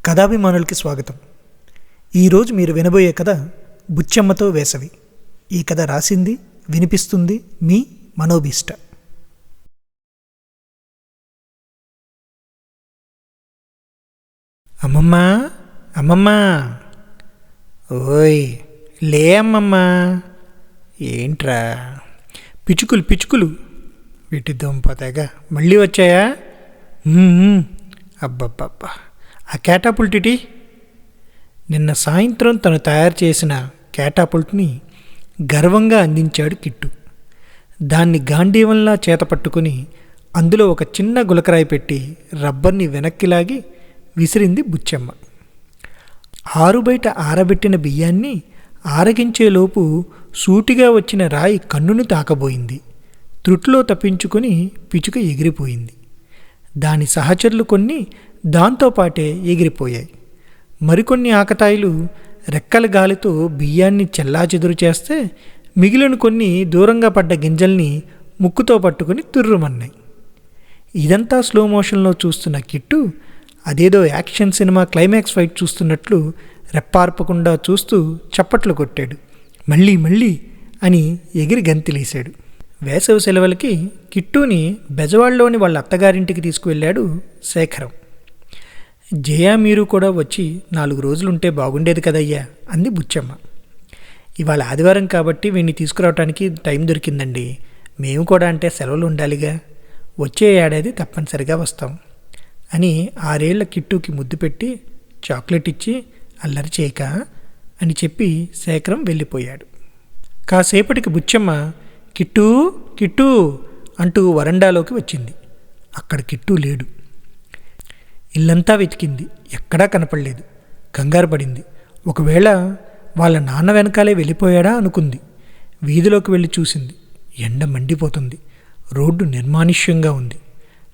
కథాభిమానులకి స్వాగతం. ఈరోజు మీరు వినబోయే కథ బుచ్చమ్మతో వేసవి. ఈ కథ రాసింది వినిపిస్తుంది మీ మనోభీష్ట. అమ్మమ్మ అమ్మమ్మ, ఓయ్ లే అమ్మమ్మ. ఏంట్రా పిచ్చుకులు వీటి దుంపతేగా మళ్ళీ వచ్చాయా? అబ్బబ్బబ్బా, ఆ క్యాటాపుల్టిటీ. నిన్న సాయంత్రం తను తయారు చేసిన క్యాటాపుల్ట్ని గర్వంగా అందించాడు కిట్టు. దాన్ని గాంధీవంలా చేతపట్టుకుని అందులో ఒక చిన్న గులకరాయి పెట్టి రబ్బర్ని వెనక్కి లాగి విసిరింది బుచ్చమ్మ. ఆరుబయట ఆరబెట్టిన బియ్యాన్ని ఆరగించేలోపు సూటిగా వచ్చిన రాయి కన్నును తాకబోయింది. త్రుట్లో తప్పించుకొని పిచుక ఎగిరిపోయింది. దాని సహచరులు కొన్ని దాంతోపాటే ఎగిరిపోయాయి. మరికొన్ని ఆకతాయిలు రెక్కల గాలితో బియ్యాన్ని చెల్లాచెదురు చేస్తే మిగిలిన కొన్ని దూరంగా పడ్డ గింజల్ని ముక్కుతో పట్టుకుని తుర్రుమన్నాయి. ఇదంతా స్లో మోషన్లో చూస్తున్న కిట్టు అదేదో యాక్షన్ సినిమా క్లైమాక్స్ ఫైట్ చూస్తున్నట్లు రెప్పార్పకుండా చూస్తూ చప్పట్లు కొట్టాడు. మళ్ళీ అని ఎగిరి గంతిలేశాడు. వేసవి సెలవులకి కిట్టుని బెజవాడలోని వాళ్ళ అత్తగారింటికి తీసుకువెళ్ళాడు శేఖరం. జయ మీరు కూడా వచ్చి 4 రోజులుంటే బాగుండేది కదయ్యా అంది బుచ్చమ్మ. ఇవాళ ఆదివారం కాబట్టి వీడిని తీసుకురావడానికి టైం దొరికిందండి. మేము కూడా అంటే సెలవులు ఉండాలిగా, వచ్చే ఏడాది తప్పనిసరిగా వస్తాం అని 6 ఏళ్ల కిట్టుకి ముద్దు పెట్టి చాక్లెట్ ఇచ్చి అల్లరి చేయక అని చెప్పి శేఖరం వెళ్ళిపోయాడు. కాసేపటికి బుచ్చమ్మ కిట్టూ కిట్టూ అంటూ వరండాలోకి వచ్చింది. అక్కడ కిట్టూ లేడు. ఇల్లంతా వెతికింది, ఎక్కడా కనపడలేదు. కంగారు పడింది. ఒకవేళ వాళ్ళ నాన్న వెనకాలే వెళ్ళిపోయాడా అనుకుంది. వీధిలోకి వెళ్ళి చూసింది. ఎండ మండిపోతుంది. రోడ్డు నిర్మానుష్యంగా ఉంది.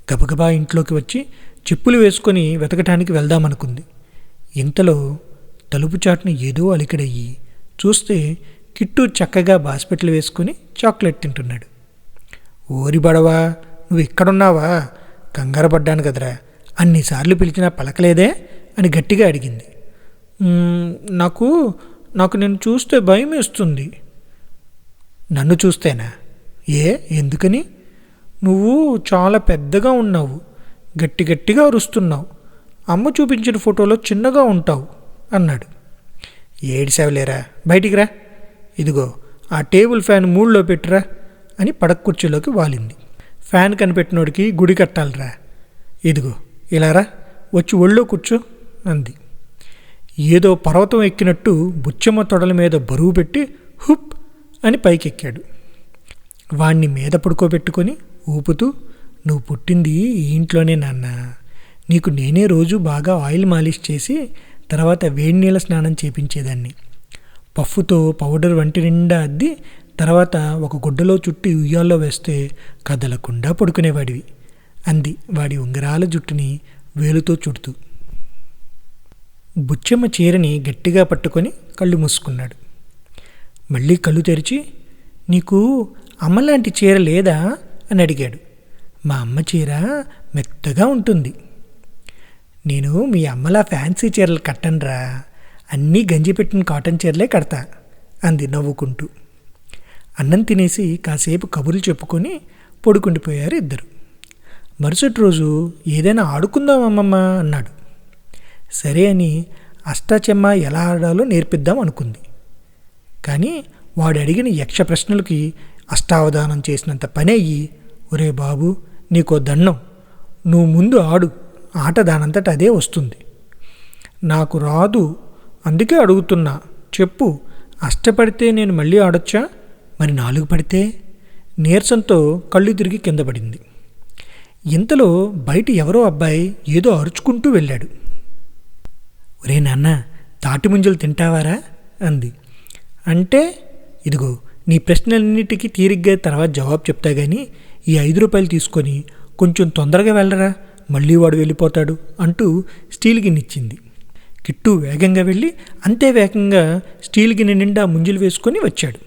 గబగబా ఇంట్లోకి వచ్చి చెప్పులు వేసుకొని వెతకటానికి వెళ్దామనుకుంది. ఇంతలో తలుపు చాటున ఏదో అలికిడయ్యి చూస్తే కిట్టు చక్కగా బాస్పెట్లు వేసుకుని చాక్లెట్ తింటున్నాడు. ఓరి బడవా, నువ్వు ఇక్కడున్నావా? కంగారు పడ్డాను కదరా, అన్నిసార్లు పిలిచినా పలకలేదే అని గట్టిగా అడిగింది. నాకు నేను చూస్తే భయం వేస్తుంది. నన్ను చూస్తేనా? ఎందుకని? నువ్వు చాలా పెద్దగా ఉన్నావు, గట్టిగా అరుస్తున్నావు, అమ్మ చూపించిన ఫోటోలో చిన్నగా ఉంటావు అన్నాడు. ఏడిసావులేరా, బయటికి రా, ఇదిగో ఆ టేబుల్ ఫ్యాన్ 3లో పెట్టురా అని పడక కుర్చీలోకి వాలింది. ఫ్యాన్ కనిపెట్టినోడికి గుడి కట్టాలిరా, ఇదిగో ఇలారా, వచ్చి ఒళ్ళో కూర్చో అంది. ఏదో పర్వతం ఎక్కినట్టు బుచ్చమ్మ తొడల మీద బరువు పెట్టి హుప్ అని పైకెక్కాడు. వాణ్ణి మీద పడుకోబెట్టుకొని ఊపుతూ, నువ్వు పుట్టింది ఈ ఇంట్లోనే నాన్న, నీకు నేనే రోజు బాగా ఆయిల్ మాలిష్ చేసి తర్వాత వేడి నీళ్ళ స్నానం చేపించేదాన్ని. పఫ్ఫుతో పౌడర్ వంటి నిండా అద్ది తర్వాత ఒక గుడ్డలో చుట్టి ఉయ్యాల్లో వేస్తే కదలకుండా పడుకునేవాడివి అంది వాడి ఉంగరాల జుట్టుని వేలుతో చుడుతూ. బుచ్చమ్మ చీరని గట్టిగా పట్టుకొని కళ్ళు మూసుకున్నాడు. మళ్ళీ కళ్ళు తెరిచి, నీకు అమ్మలాంటి చీర లేదా అని అడిగాడు. మా అమ్మ చీర మెత్తగా ఉంటుంది. నేను మీ అమ్మలా ఫ్యాన్సీ చీరలు కట్టనురా, అన్నీ గంజి పెట్టిన కాటన్ చీరలే కడతా అంది నవ్వుకుంటూ. అన్నం తినేసి కాసేపు కబుర్లు చెప్పుకొని పడుకుండిపోయారు ఇద్దరు. మరుసటి రోజు ఏదైనా ఆడుకుందాం అమ్మమ్మ అన్నాడు. సరే అని అష్టాచెమ్మ ఎలా ఆడాలో నేర్పిద్దాం అనుకుంది. కానీ వాడు అడిగిన యక్ష ప్రశ్నలకి అష్టావధానం చేసినంత పని అయ్యి, ఒరే బాబు నీకో దండం, నువ్వు ముందు ఆడు, ఆట దానంతట అదే వస్తుంది. నాకు రాదు, అందుకే అడుగుతున్నా, చెప్పు, అష్టపడితే నేను మళ్ళీ ఆడొచ్చా? మరి 4 పడితే? నీరసంతో కళ్ళు తిరిగి కింద పడింది. ఇంతలో బయట ఎవరో అబ్బాయి ఏదో అరుచుకుంటూ వెళ్ళాడు. ఒరే నాన్న, తాటి ముంజలు తింటావారా అంది. అంటే ఇదిగో నీ ప్రశ్నలన్నిటికీ తీరిగ్గా తర్వాత జవాబు చెప్తా గానీ ఈ 5 రూపాయలు తీసుకొని కొంచెం తొందరగా వెళ్ళరా, మళ్ళీ వాడు వెళ్ళిపోతాడు అంటూ స్టీల్ గిన్నె. కిట్టు వేగంగా వెళ్ళి అంతే వేగంగా స్టీల్ గిన్నె నిండా ముంజలు వేసుకొని వచ్చాడు.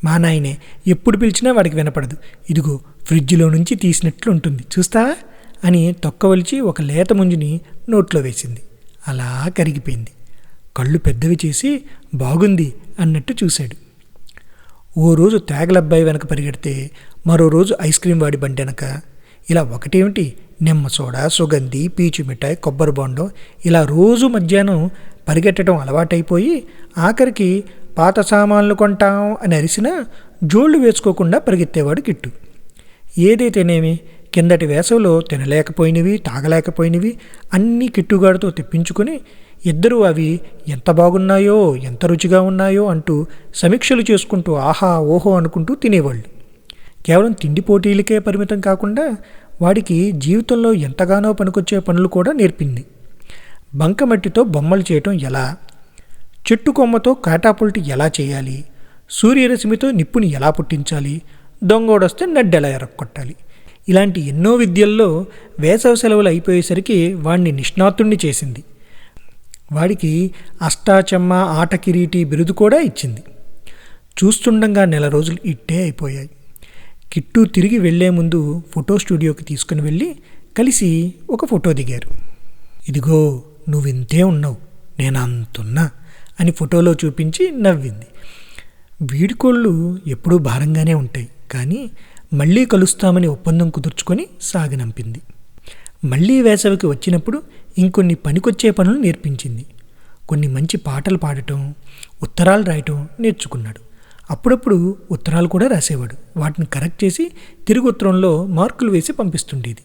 మా నాయనే, ఎప్పుడు పిలిచినా వాడికి వినపడదు, ఇదిగో ఫ్రిడ్జ్లో నుంచి తీసినట్లు ఉంటుంది, చూస్తావా అని తొక్కవలిచి ఒక లేత ముంజుని నోట్లో వేసింది. అలా కరిగిపోయింది. కళ్ళు పెద్దవి చేసి బాగుంది అన్నట్టు చూశాడు. ఓ రోజు తేగలబ్బాయి వెనక పరిగెడితే మరో రోజు ఐస్ క్రీం వాడి బండి వెనక, ఇలా ఒకటేమిటి నిమ్మ సోడా, సుగంధి, పీచు మిఠాయి, కొబ్బరి బొండం, ఇలా రోజు మధ్యాహ్నం పరిగెట్టడం అలవాటైపోయి ఆఖరికి పాత సామాన్లు కొంటాం అని అరిసినా జోళ్లు వేసుకోకుండా పరిగెత్తేవాడు కిట్టు. ఏదైతేనేమి కిందటి వేసవిలో తినలేకపోయినవి, తాగలేకపోయినవి అన్నీ కిట్టుగాడితో తెప్పించుకొని ఇద్దరూ అవి ఎంత బాగున్నాయో, ఎంత రుచిగా ఉన్నాయో అంటూ సమీక్షలు చేసుకుంటూ ఆహా ఓహో అనుకుంటూ తినేవాళ్ళు. కేవలం తిండి పోటీలకే పరిమితం కాకుండా వాడికి జీవితంలో ఎంతగానో పనికొచ్చే పనులు కూడా నేర్పింది. బంకమట్టితో బొమ్మలు చేయటం ఎలా, చెట్టు కొమ్మతో కాటాపుల్టి ఎలా చేయాలి, సూర్యరశ్మితో నిప్పుని ఎలా పుట్టించాలి, దొంగోడొస్తే నడ్డెలా ఎరక్కొట్టాలి, ఇలాంటి ఎన్నో విద్యల్లో వేసవి సెలవులు అయిపోయేసరికి వాడిని నిష్ణాతుణ్ణి చేసింది. వాడికి అష్టాచెమ్మ ఆట కిరీటి బిరుదు కూడా ఇచ్చింది. చూస్తుండగా నెల రోజులు ఇట్టే అయిపోయాయి. కిట్టు తిరిగి వెళ్లే ముందు ఫోటో స్టూడియోకి తీసుకుని వెళ్ళి కలిసి ఒక ఫోటో దిగారు. ఇదిగో నువ్వింతే ఉన్నావు, నేను అంతున్నా అని ఫోటోలో చూపించి నవ్వింది. వీడికోళ్ళు ఎప్పుడూ భారంగానే ఉంటాయి, కానీ మళ్ళీ కలుస్తామని ఒప్పందం కుదుర్చుకొని సాగనంపింది. మళ్ళీ వేసవికి వచ్చినప్పుడు ఇంకొన్ని పనికొచ్చే పనులు నేర్పించింది. కొన్ని మంచి పాటలు పాడటం, ఉత్తరాలు రాయటం నేర్చుకున్నాడు. అప్పుడప్పుడు ఉత్తరాలు కూడా రాసేవాడు. వాటిని కరెక్ట్ చేసి తిరిగి ఉత్తరంలో మార్కులు వేసి పంపిస్తుండేది.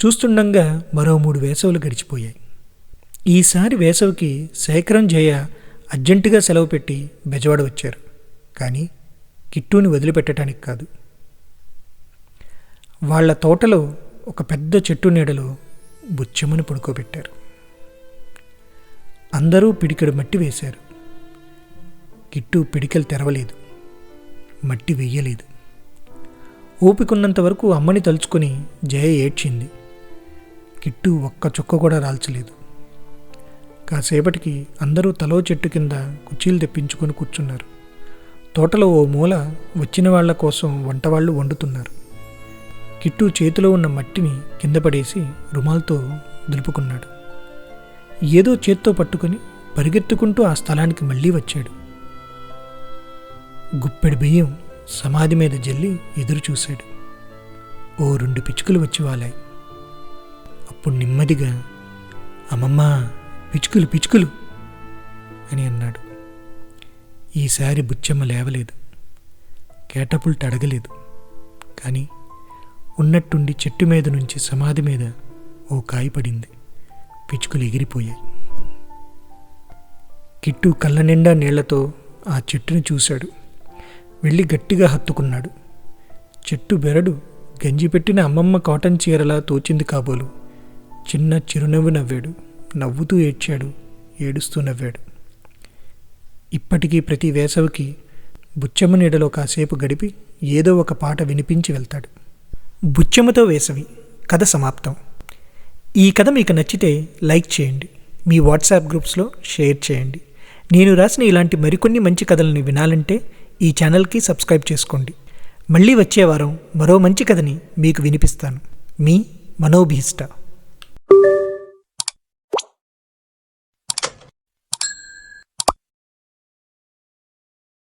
చూస్తుండగా మరో 3 వేసవులు గడిచిపోయాయి. ఈసారి వేసవికి శేఖరం, జయ అర్జెంటుగా సెలవు పెట్టి బెజవాడ వచ్చారు. కానీ కిట్టుని వదిలిపెట్టడానికి కాదు. వాళ్ల తోటలో ఒక పెద్ద చెట్టు నీడలో బుచ్చమ్మని పడుకోబెట్టారు. అందరూ పిడికెడు మట్టి వేశారు. కిట్టు పిడికెలు తెరవలేదు, మట్టి వెయ్యలేదు. ఓపికన్నంత వరకు అమ్మని తలుచుకొని జయ ఏడ్చింది. కిట్టు ఒక్క చుక్క కూడా రాల్చలేదు. కాసేపటికి అందరూ తలో చెట్టు కింద కుర్చీలు తెప్పించుకొని కూర్చున్నారు. తోటలో ఓ మూల వచ్చిన వాళ్ల కోసం వంటవాళ్లు వండుతున్నారు. కిట్టు చేతిలో ఉన్న మట్టిని కింద పడేసి రుమాల్తో దులుపుకున్నాడు. ఏదో చేత్తో పట్టుకొని పరిగెత్తుకుంటూ ఆ స్థలానికి మళ్ళీ వచ్చాడు. గుప్పెడు బియ్యం సమాధి మీద జల్లి ఎదురు చూశాడు. ఓ 2 పిచ్చుకలు వచ్చి వాలాయి. అప్పుడు నెమ్మదిగా అమ్మమ్మ పిచ్చుకలు పిచ్చుకలు అని అన్నాడు. ఈసారి బుచ్చమ్మ లేవలేదు, కేటపుల్ట్ అడగలేదు. కానీ ఉన్నట్టుండి చెట్టు మీద నుంచి సమాధి మీద ఓ కాయ పడింది. పిచ్చుకలు ఎగిరిపోయాయి. కిట్టు కళ్ళ నిండా నీళ్లతో ఆ చెట్టుని చూశాడు. వెళ్ళి గట్టిగా హత్తుకున్నాడు. చెట్టు బెరడు గంజి పెట్టిన అమ్మమ్మ కాటన్ చీరలా తోచింది కాబోలు. చిన్న చిరునవ్వు నవ్వాడు. నవ్వుతూ ఏడ్చాడు, ఏడుస్తూ నవ్వాడు. ఇప్పటికీ ప్రతి వేసవికి బుచ్చమ్మ నీడలో కాసేపు గడిపి ఏదో ఒక పాట వినిపించి వెళ్తాడు. బుచ్చమ్మతో వేసవి కథ సమాప్తం. ఈ కథ మీకు నచ్చితే లైక్ చేయండి, మీ వాట్సాప్ గ్రూప్స్లో షేర్ చేయండి. నేను రాసిన ఇలాంటి మరికొన్ని మంచి కథలను వినాలంటే ఈ ఛానల్కి సబ్స్క్రైబ్ చేసుకోండి. మళ్ళీ వచ్చే వారం మరో మంచి కథని మీకు వినిపిస్తాను. మీ మనోభీష్ట.